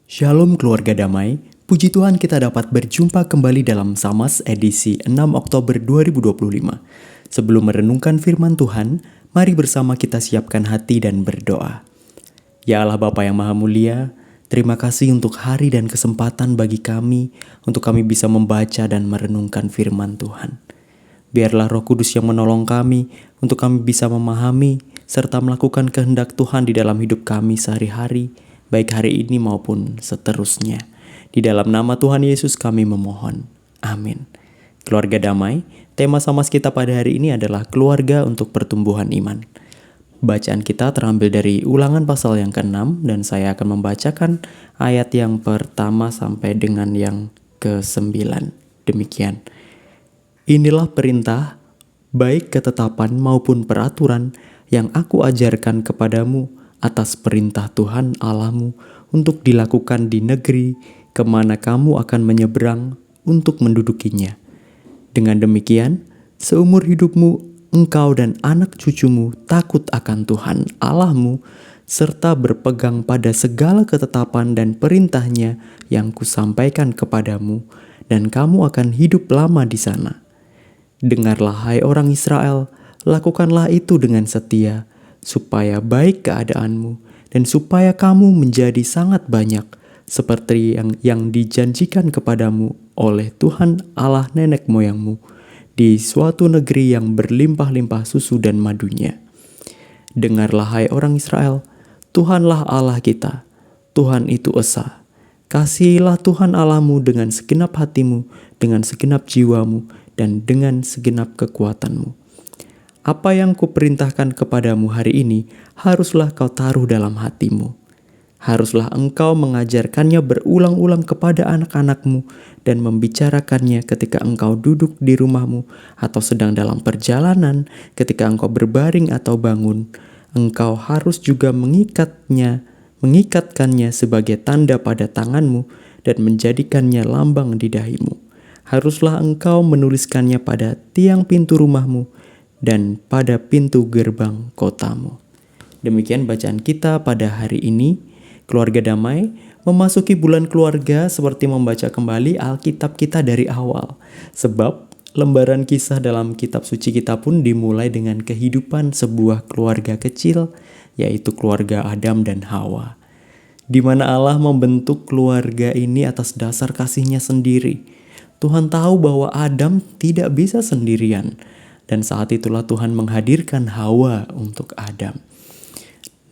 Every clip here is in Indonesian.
Shalom keluarga damai, puji Tuhan kita dapat berjumpa kembali dalam Samas edisi 6 Oktober 2025. Sebelum merenungkan firman Tuhan, mari bersama kita siapkan hati dan berdoa. Ya Allah Bapa yang Maha Mulia, terima kasih untuk hari dan kesempatan bagi kami untuk kami bisa membaca dan merenungkan firman Tuhan. Biarlah Roh Kudus yang menolong kami untuk kami bisa memahami serta melakukan kehendak Tuhan di dalam hidup kami sehari-hari, baik hari ini maupun seterusnya. Di dalam nama Tuhan Yesus kami memohon. Amin. Keluarga damai, tema Samas kita pada hari ini adalah keluarga untuk pertumbuhan iman. Bacaan kita terambil dari Ulangan pasal yang ke-6 dan saya akan membacakan ayat yang pertama sampai dengan yang ke-9. Demikian. Inilah perintah, baik ketetapan maupun peraturan yang aku ajarkan kepadamu atas perintah Tuhan Allahmu untuk dilakukan di negeri kemana kamu akan menyeberang untuk mendudukinya. Dengan demikian, seumur hidupmu engkau dan anak cucumu takut akan Tuhan Allahmu serta berpegang pada segala ketetapan dan perintahnya yang kusampaikan kepadamu, dan kamu akan hidup lama di sana. Dengarlah hai orang Israel, lakukanlah itu dengan setia, supaya baik keadaanmu dan supaya kamu menjadi sangat banyak, seperti yang dijanjikan kepadamu oleh Tuhan Allah nenek moyangmu, di suatu negeri yang berlimpah-limpah susu dan madunya. Dengarlah hai orang Israel, Tuhanlah Allah kita, Tuhan itu esa. Kasihilah Tuhan Allahmu dengan segenap hatimu, dengan segenap jiwamu, dan dengan segenap kekuatanmu. Apa yang kuperintahkan kepadamu hari ini, haruslah kau taruh dalam hatimu. Haruslah engkau mengajarkannya berulang-ulang kepada anak-anakmu dan membicarakannya ketika engkau duduk di rumahmu atau sedang dalam perjalanan, ketika engkau berbaring atau bangun. Engkau harus juga mengikatkannya sebagai tanda pada tanganmu dan menjadikannya lambang di dahimu. Haruslah engkau menuliskannya pada tiang pintu rumahmu dan pada pintu gerbang kotamu. Demikian bacaan kita pada hari ini. Keluarga damai, memasuki bulan keluarga seperti membaca kembali Alkitab kita dari awal. Sebab lembaran kisah dalam kitab suci kita pun dimulai dengan kehidupan sebuah keluarga kecil, yaitu keluarga Adam dan Hawa. Di mana Allah membentuk keluarga ini atas dasar kasih-Nya sendiri. Tuhan tahu bahwa Adam tidak bisa sendirian, dan saat itulah Tuhan menghadirkan Hawa untuk Adam.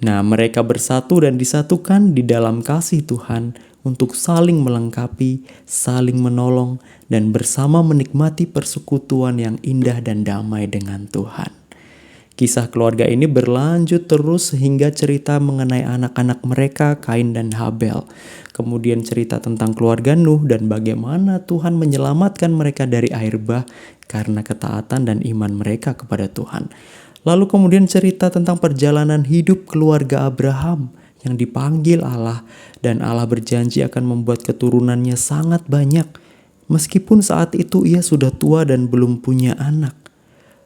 Nah, mereka bersatu dan disatukan di dalam kasih Tuhan untuk saling melengkapi, saling menolong, dan bersama menikmati persekutuan yang indah dan damai dengan Tuhan. Kisah keluarga ini berlanjut terus sehingga cerita mengenai anak-anak mereka, Kain dan Habel. Kemudian cerita tentang keluarga Nuh dan bagaimana Tuhan menyelamatkan mereka dari air bah karena ketaatan dan iman mereka kepada Tuhan. Lalu kemudian cerita tentang perjalanan hidup keluarga Abraham yang dipanggil Allah, dan Allah berjanji akan membuat keturunannya sangat banyak meskipun saat itu ia sudah tua dan belum punya anak.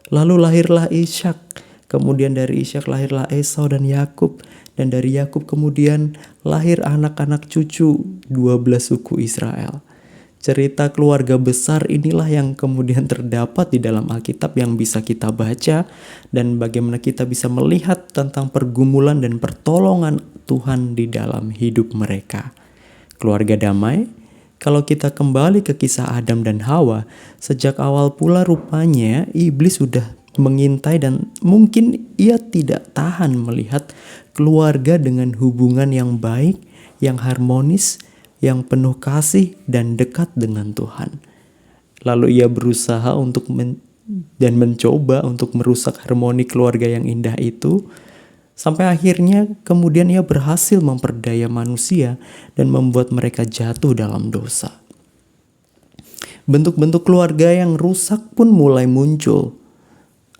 Lalu lahirlah Ishak, kemudian dari Ishak lahirlah Esau dan Yakub, dan dari Yakub kemudian lahir anak-anak cucu 12 suku Israel. Cerita keluarga besar inilah yang kemudian terdapat di dalam Alkitab yang bisa kita baca, dan bagaimana kita bisa melihat tentang pergumulan dan pertolongan Tuhan di dalam hidup mereka. Keluarga damai, kalau kita kembali ke kisah Adam dan Hawa, sejak awal pula rupanya iblis sudah mengintai dan mungkin ia tidak tahan melihat keluarga dengan hubungan yang baik, yang harmonis, yang penuh kasih dan dekat dengan Tuhan. Lalu ia berusaha untuk mencoba untuk merusak harmoni keluarga yang indah itu. Sampai akhirnya kemudian ia berhasil memperdaya manusia dan membuat mereka jatuh dalam dosa. Bentuk-bentuk keluarga yang rusak pun mulai muncul.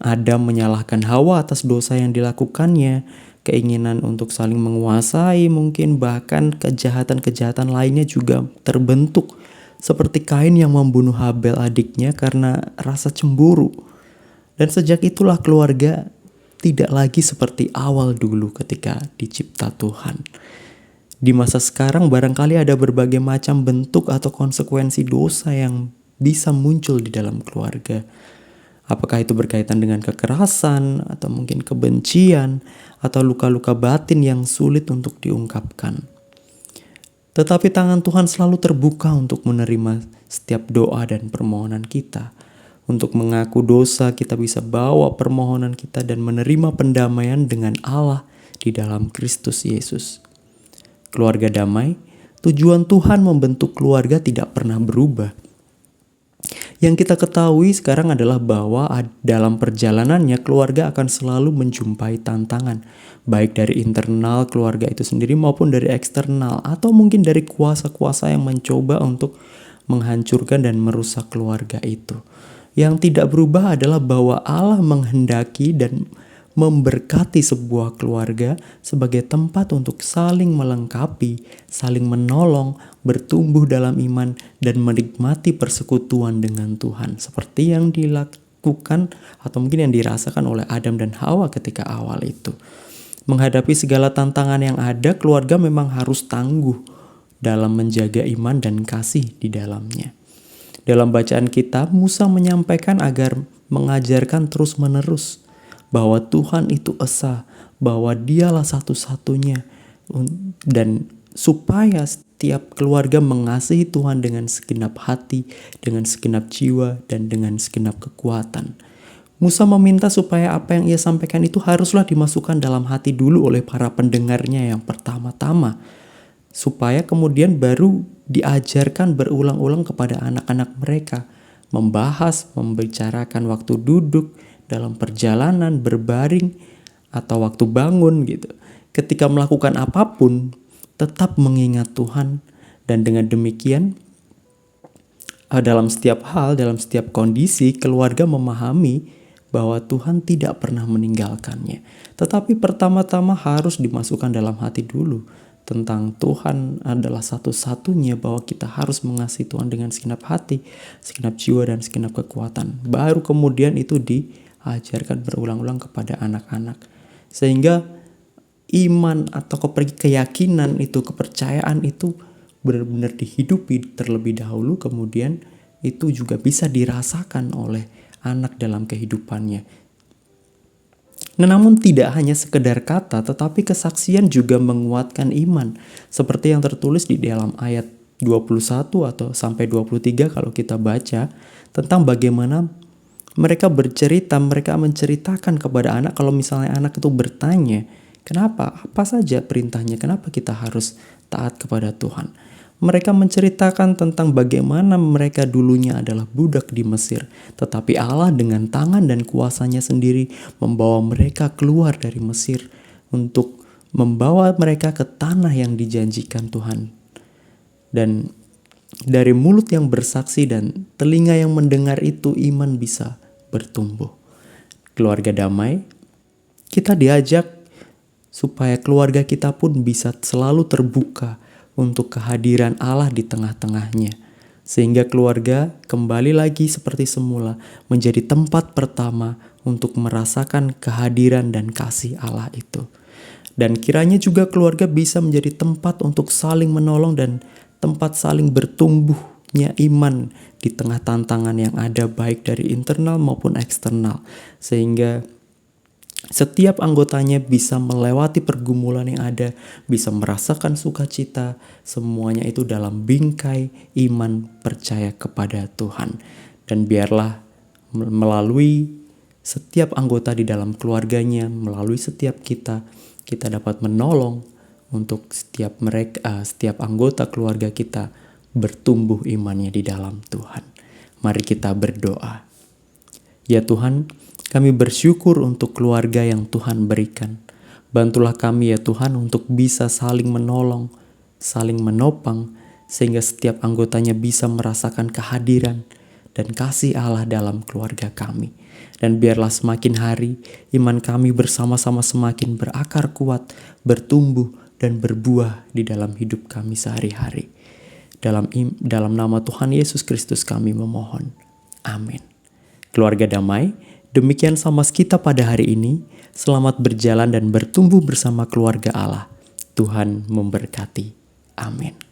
Adam menyalahkan Hawa atas dosa yang dilakukannya, keinginan untuk saling menguasai, mungkin bahkan kejahatan-kejahatan lainnya juga terbentuk. Seperti Kain yang membunuh Habel adiknya karena rasa cemburu. Dan sejak itulah keluarga tidak lagi seperti awal dulu ketika dicipta Tuhan. Di masa sekarang barangkali ada berbagai macam bentuk atau konsekuensi dosa yang bisa muncul di dalam keluarga. Apakah itu berkaitan dengan kekerasan, atau mungkin kebencian, atau luka-luka batin yang sulit untuk diungkapkan. Tetapi tangan Tuhan selalu terbuka untuk menerima setiap doa dan permohonan kita. Untuk mengaku dosa, kita bisa bawa permohonan kita dan menerima pendamaian dengan Allah di dalam Kristus Yesus. Keluarga damai, tujuan Tuhan membentuk keluarga tidak pernah berubah. Yang kita ketahui sekarang adalah bahwa dalam perjalanannya keluarga akan selalu menjumpai tantangan, baik dari internal keluarga itu sendiri maupun dari eksternal, atau mungkin dari kuasa-kuasa yang mencoba untuk menghancurkan dan merusak keluarga itu. Yang tidak berubah adalah bahwa Allah menghendaki dan memberkati sebuah keluarga sebagai tempat untuk saling melengkapi, saling menolong, bertumbuh dalam iman, dan menikmati persekutuan dengan Tuhan. Seperti yang dilakukan atau mungkin yang dirasakan oleh Adam dan Hawa ketika awal itu. Menghadapi segala tantangan yang ada, keluarga memang harus tangguh dalam menjaga iman dan kasih di dalamnya. Dalam bacaan kita, Musa menyampaikan agar mengajarkan terus-menerus bahwa Tuhan itu esa, bahwa dialah satu-satunya, dan supaya setiap keluarga mengasihi Tuhan dengan segenap hati, dengan segenap jiwa, dan dengan segenap kekuatan. Musa meminta supaya apa yang ia sampaikan itu haruslah dimasukkan dalam hati dulu oleh para pendengarnya yang pertama-tama, supaya kemudian baru diajarkan berulang-ulang kepada anak-anak mereka, membicarakan waktu duduk, dalam perjalanan, berbaring, atau waktu bangun gitu. Ketika melakukan apapun, tetap mengingat Tuhan, dan dengan demikian dalam setiap hal, dalam setiap kondisi, keluarga memahami bahwa Tuhan tidak pernah meninggalkannya. Tetapi pertama-tama harus dimasukkan dalam hati dulu tentang Tuhan adalah satu-satunya, bahwa kita harus mengasihi Tuhan dengan segenap hati, segenap jiwa, dan segenap kekuatan. Baru kemudian itu diajarkan berulang-ulang kepada anak-anak. Sehingga iman atau keyakinan itu, kepercayaan itu benar-benar dihidupi terlebih dahulu, kemudian itu juga bisa dirasakan oleh anak dalam kehidupannya. Namun tidak hanya sekedar kata, tetapi kesaksian juga menguatkan iman. Seperti yang tertulis di dalam ayat 21 atau sampai 23 kalau kita baca tentang bagaimana mereka menceritakan kepada anak. Kalau misalnya anak itu bertanya, kenapa? Apa saja perintahnya? Kenapa kita harus taat kepada Tuhan? Mereka menceritakan tentang bagaimana mereka dulunya adalah budak di Mesir, tetapi Allah dengan tangan dan kuasanya sendiri membawa mereka keluar dari Mesir untuk membawa mereka ke tanah yang dijanjikan Tuhan. Dan dari mulut yang bersaksi dan telinga yang mendengar itu, iman bisa bertumbuh. Keluarga damai, kita diajak supaya keluarga kita pun bisa selalu terbuka untuk kehadiran Allah di tengah-tengahnya. Sehingga keluarga kembali lagi seperti semula, menjadi tempat pertama untuk merasakan kehadiran dan kasih Allah itu. Dan kiranya juga keluarga bisa menjadi tempat untuk saling menolong dan tempat saling bertumbuhnya iman di tengah tantangan yang ada, baik dari internal maupun eksternal. Sehingga setiap anggotanya bisa melewati pergumulan yang ada, bisa merasakan sukacita, semuanya itu dalam bingkai iman percaya kepada Tuhan. Dan biarlah melalui setiap anggota di dalam keluarganya, melalui setiap kita dapat menolong untuk setiap anggota keluarga kita bertumbuh imannya di dalam Tuhan. Mari kita berdoa. Ya Tuhan, kami bersyukur untuk keluarga yang Tuhan berikan. Bantulah kami ya Tuhan untuk bisa saling menolong, saling menopang, sehingga setiap anggotanya bisa merasakan kehadiran dan kasih Allah dalam keluarga kami. Dan biarlah semakin hari iman kami bersama-sama semakin berakar kuat, bertumbuh, dan berbuah di dalam hidup kami sehari-hari. Dalam nama Tuhan Yesus Kristus kami memohon. Amin. Keluarga damai, Demikian Samas kita pada hari ini. Selamat berjalan dan bertumbuh bersama keluarga Allah. Tuhan memberkati. Amin.